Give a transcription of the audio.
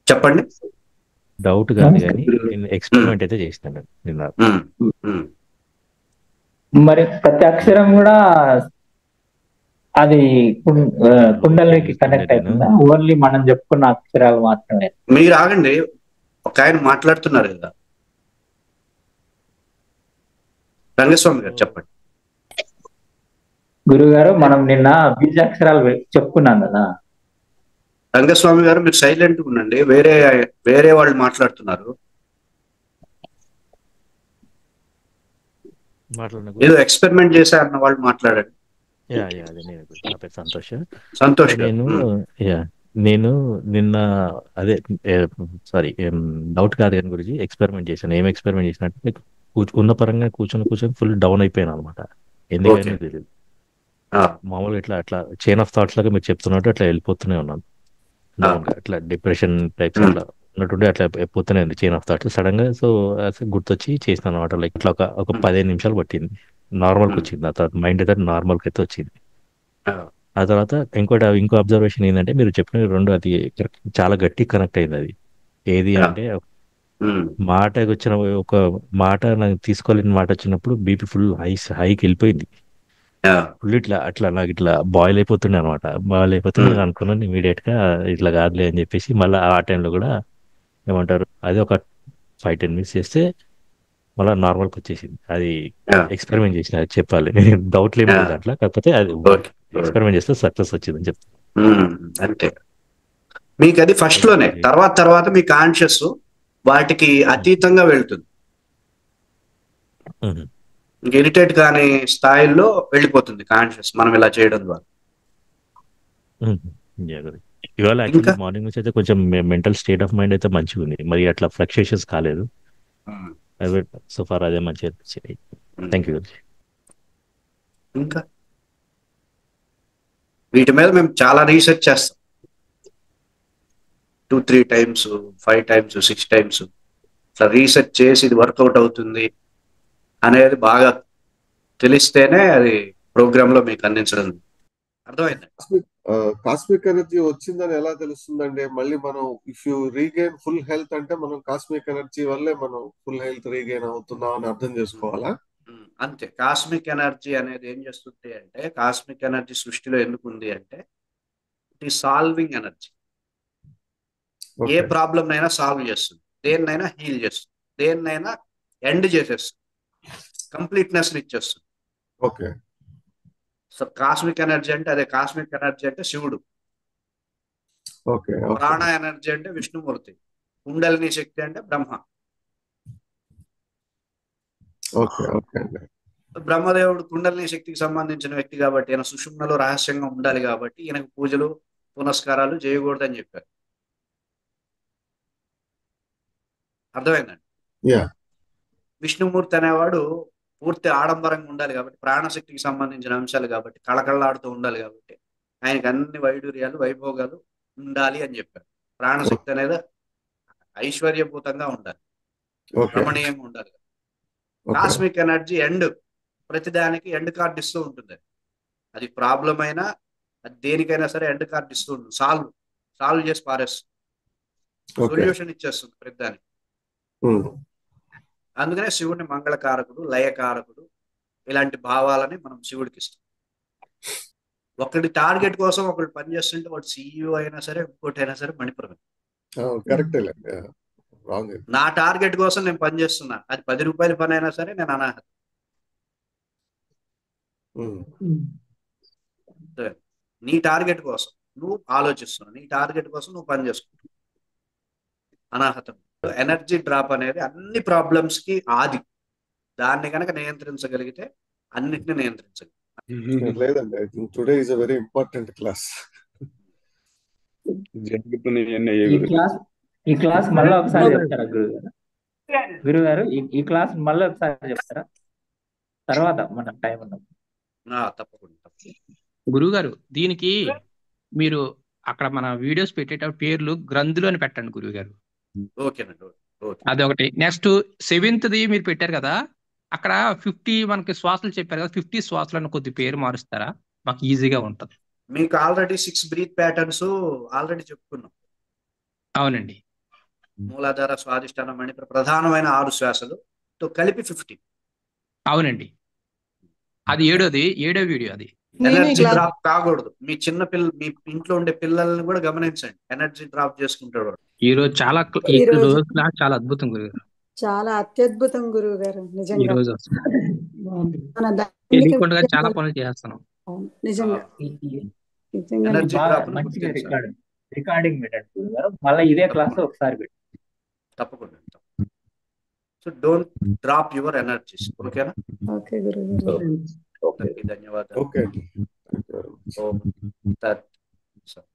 చెప్పండి. డౌట్ కాదు కానీ ఉమ్, నేను ఎక్స్పెరిమెంట్ అయితే చేసినాను నిన్న. ఉమ్, ఉమ్. మరి ప్రతి అక్షరం కూడా అది కుండలికి చూస్తుండే కనెక్ట్ నేను. అవుతుందా? ఓన్లీ మనం చెప్పుకున్న అక్షరాలు మాత్రమే? మీరు ఆగండి, ఒక ఆయన మాట్లాడుతున్నారు కదా, రంగస్వామి గారు చెప్పండి. గురుగారు మనం నిన్న బీజాక్షరాలు చెప్పుకున్నాం కదా. రంగస్వామి గారు మీరు సైలెంట్ గా ఉండండి, వేరే వేరే వాళ్ళు మాట్లాడుతున్నారు. మాట్లాడిన ఏదో ఎక్స్పెరిమెంట్ చేశారన్న వాళ్ళు మాట్లాడండి. అదే నేను నా పేరు సంతోష్. సంతోష్ గారు. నేను యా నేను నిన్న అదే సారీ డౌట్ కాదు కానీ గురించి ఎక్స్పెరిమెంట్ చేశాను. ఏం ఎక్స్పెరిమెంట్ చేసిన అంటే ఉన్న పరంగా కూర్చొని ఫుల్ డౌన్ అయిపోయాను అనమాట. ఓకే. ఎందుకని తెలియదు. మామూలుగా ఇట్లా అట్లా చైన్ ఆఫ్ థాట్స్ లాగా మీరు చెప్తున్నట్టు అట్లా వెళ్ళిపోతూనే ఉన్నాను డౌన్ గా, అట్లా డిప్రెషన్ టైప్స్ అట్లా ఉన్నట్టుండి అట్లా పోతూనే ఉంది చైన్ ఆఫ్ థాట్స్. సడన్ గా సో గుర్తొచ్చి చేసిన అనమాట. లైక్ ఇట్లా ఒక 15 నిమిషాలు పట్టింది, నార్మల్కి వచ్చింది. ఆ తర్వాత మైండ్ అయితే నార్మల్కి అయితే వచ్చింది. ఆ తర్వాత ఇంకో అబ్జర్వేషన్ ఏంటంటే మీరు చెప్పిన రెండు అది చాలా గట్టి కనెక్ట్ అయింది. అది ఏది అంటే మాటకి వచ్చిన ఒక మాట నాకు తీసుకోలేని మాట వచ్చినప్పుడు బీపీ ఫుల్ హైకి వెళ్ళిపోయింది. ఫుల్ ఇట్లా అట్లా నాకు ఇట్లా బాయిల్ అయిపోతుండే అనమాట. బాయిల్ అయిపోతే నేను అనుకున్నాను ఇమీడియట్ గా ఇట్లా కాదులే అని చెప్పేసి మళ్ళీ ఆ టైంలో కూడా ఏమంటారు అది ఒక 5-10 మినిట్స్ చేస్తే మళ్ళీ నార్మల్కి వచ్చేసింది. అది ఎక్స్పెరిమెంట్ చేసిన, అది చెప్పాలి. డౌట్లు ఏం లేదు దాంట్లో, కాకపోతే అది ఎక్స్పెరిమెంట్ చేస్తే సక్సెస్ వచ్చిందని చెప్తాను. అంతే. మీకు అది ఫస్ట్ లోనే, తర్వాత తర్వాత మీ కాన్షియస్ వాటికి అతీతంగా వెళ్తుంది. ఇంక ఇరిటేట్ కాని స్థాయిల్లో వెళ్ళిపోతుంది కాన్షియస్ మనం ఇలా చేయడం ద్వారా. ఇవాళ యాక్చువల్లీ మార్నింగ్ నుంచి అయితే కొంచెం మెంటల్ స్టేట్ ఆఫ్ మైండ్ అయితే మంచిగా ఉంది. మరి అట్లా ఫ్లక్చుయేషన్స్ కాలేదు. సో ఫార్ అదే మంచిగా అనిపించింది. Thank you. ఇంకా వీటి మీద మేము చాలా రీసెర్చ్ చేస్తాం. 2-3 టైమ్స్, 5 టైమ్స్, 6 టైమ్స్ ఇట్లా రీసెర్చ్ చేసి ఇది వర్కౌట్ అవుతుంది అనేది బాగా తెలిస్తేనే అది ప్రోగ్రామ్ లో మీకు అందించడం. అర్థమైంది? కాస్మిక్ ఎనర్జీ వచ్చిందని ఎలా తెలుస్తుందండి? మళ్ళీ మనం if you regain full health అంటే మనం కాస్మిక్ ఎనర్జీ వల్లే మనం ఫుల్ హెల్త్ రీగెయిన్ అవుతున్నాం అని అర్థం చేసుకోవాలా? అంతే. కాస్మిక్ ఎనర్జీ అనేది ఏం చేస్తుంది అంటే, కాస్మిక్ ఎనర్జీ సృష్టిలో ఎందుకు ఉంది అంటే ఇట్ ఈ సాల్వింగ్ ఎనర్జీ. ఏ ప్రాబ్లం అయినా సాల్వ్ చేస్తుంది, దేన్నైనా హీల్ చేస్తుంది, దేన్నైనా ఎండ్ చేసేస్తుంది, కంప్లీట్నెస్ ఇచ్చేస్తుంది. ఓకే. సో కాస్మిక్ ఎనర్జీ అంటే అదే. కాస్మిక్ ఎనర్జీ అంటే శివుడు. ఓకే. ప్రాణ ఎనర్జీ అంటే విష్ణుమూర్తి. కుండలిని శక్తి అంటే బ్రహ్మ. ఓకే. ఓకే. బ్రహ్మదేవుడు కుండలిని శక్తికి సంబంధించిన వ్యక్తి కాబట్టి, ఈయన సుషుమ్నలో రహస్యంగా ఉండాలి కాబట్టి ఈయనకు పూజలు పునస్కారాలు చేయకూడదని చెప్పారు. అర్థమైందండి? విష్ణుమూర్తి అనేవాడు పూర్తి ఆడంబరంగా ఉండాలి కాబట్టి, ప్రాణశక్తికి సంబంధించిన అంశాలు కాబట్టి, కళకళలాడుతూ ఉండాలి కాబట్టి ఆయనకి అన్ని వైడూర్యాలు వైభోగాలు ఉండాలి అని చెప్పారు. ప్రాణశక్తి అనేది ఐశ్వర్యభూతంగా ఉండాలి, రమణీయంగా ఉండాలి. కాస్మిక్ ఎనర్జీ ఎండ్, ప్రతిదానికి ఎండ్ కార్డు ఇస్తూ ఉంటుంది. అది ప్రాబ్లం అయినా అది దేనికైనా సరే ఎండ్ కార్డు ఇస్తూ ఉంటుంది. సాల్వ్ చేసి పారేస్తుంది, సొల్యూషన్ ఇచ్చేస్తుంది ప్రతిదానికి. అందుకనే శివుడిని మంగళకారకుడు, లయకారకుడు ఇలాంటి భావాలని మనం శివుడికి ఇస్తాం. ఒకటి టార్గెట్ కోసం ఒకటి పనిచేస్తుంటే వాడు CEO అయినా సరే ఇంకోటి అయినా సరే మణిపురం. నా టార్గెట్ కోసం నేను పనిచేస్తున్నా, అది 10 రూపాయల పని అయినా సరే నేను అనాహత. నీ టార్గెట్ కోసం నువ్వు ఆలోచిస్తున్నావు, నీ టార్గెట్ కోసం నువ్వు పని చేసుకుంటావు. అనాహతం. ఎనర్జీ డ్రాప్ అనేది అన్ని ప్రాబ్లమ్స్ కి ఆది. దాన్ని కనుక నియంత్రించగలిగితే అన్నిటిని నియంత్రించగలిగితే. లేదండి, I think today is a very important class. ఈ క్లాస్ మళ్ళీ ఒకసారి చెప్తారా గురుగారు? ఈ క్లాస్ మళ్ళీ ఒకసారి చెప్తారా? తర్వాత మన టైం ఉన్నప్పుడు. తప్పకుండా. గురుగారు దీనికి మీరు అక్కడ మన వీడియోస్ పెట్టేటప్పుడు పేర్లు గ్రంథులు అని పెట్టండి గురుగారు. అదొకటి. నెక్స్ట్ 7th మీరు పెట్టారు కదా, అక్కడ 50 మనకి శ్వాసలు చెప్పారు కదా, 50 శ్వాసలను కొద్ది పేరు మారుస్తారా? మాకు ఈజీగా ఉంటుంది. మీకు ఆల్రెడీ 6 బ్రీత్ ప్యాటర్న్స్ ఆల్రెడీ చెప్పుకున్నాం. అవునండి. మూలాధార, స్వాదిష్టాన, మణిపూర ప్రధానమైన 6 శ్వాసలుతో కలిపి 50. అవునండి, అది ఏడో వీడియో అది. ఎనర్జీ డ్రాప్ కాకూడదు. మీ ఇంట్లో ఉండే పిల్లల్ని కూడా గమనించండి, ఎనర్జీ డ్రాప్ చేసుకుంటాడు వాడు. ఈ రోజు క్లాస్ చాలా అద్భుతం గురుగారు. చాలా అత్యద్భుతం గురువు గారు, ఈ నిజంగా రోజు మన తెలియకుండా చాలా పనులు చేస్తున్నాం. నిజంగా నిజంగా ఎనర్జీ బాగా డ్రాప్ మంచిగా రికార్డింగ్ పెట్టండి గురుగారు, మళ్ళీ ఇదే క్లాస్ ఒకసారి పెట్టి. తప్పకుండా. So don't drop your energies. ఓకేనా? ఓకే గురువు గారు. ధన్యవాదాలు. ఓకే అండి. Thank you very much. ఓం తత్ సత్.